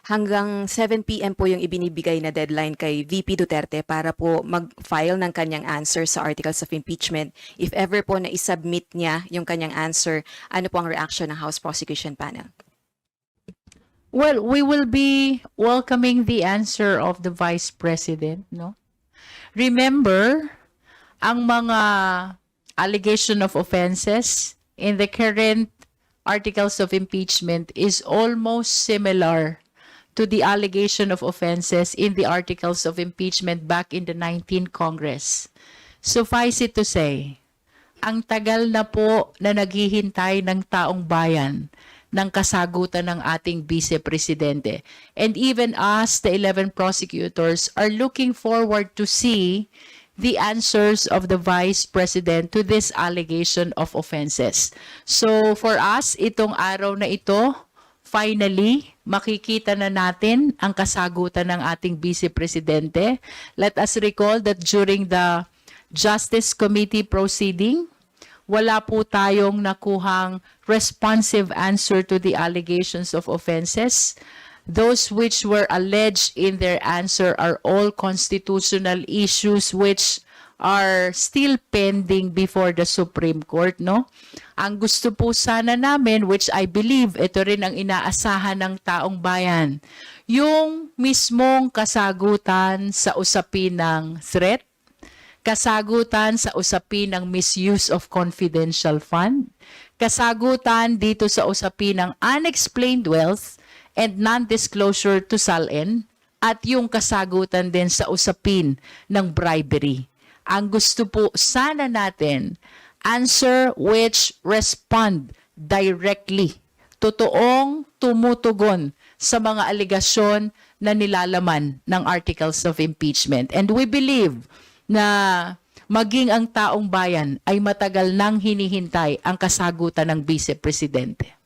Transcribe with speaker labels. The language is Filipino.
Speaker 1: hanggang 7 p.m. po yung ibinibigay na deadline kay VP Duterte para po mag-file ng kanyang answer sa articles of impeachment. If ever po na isubmit niya yung kanyang answer, ano po ang reaction ng House Prosecution Panel?
Speaker 2: Well, we will be welcoming the answer of the Vice President, no? Remember, ang mga allegation of offenses in the current articles of impeachment is almost similar to the allegation of offenses in the articles of impeachment back in the 19th Congress. Suffice it to say, ang tagal na po na naghihintay ng taong bayan ng kasagutan ng ating Vice Presidente. And even us, the 11 prosecutors, are looking forward to see the answers of the Vice President to this allegation of offenses. So for us, itong araw na ito, finally, makikita na natin ang kasagutan ng ating Vice Presidente. Let us recall that during the Justice Committee proceeding, wala po tayong nakuhang responsive answer to the allegations of offenses. Those which were alleged in their answer are all constitutional issues which are still pending before the Supreme Court, no? Ang gusto po sana namin, which I believe ito rin ang inaasahan ng taong bayan, yung mismong kasagutan sa usapin ng threat, kasagutan sa usapin ng misuse of confidential fund, kasagutan dito sa usapin ng unexplained wealth and non-disclosure to SALN, at yung kasagutan din sa usapin ng bribery. Ang gusto po sana natin, answer which respond directly, totoong tumutugon sa mga aligasyon na nilalaman ng articles of impeachment. And we believe na maging ang taong bayan ay matagal nang hinihintay ang kasagutan ng Vice Presidente.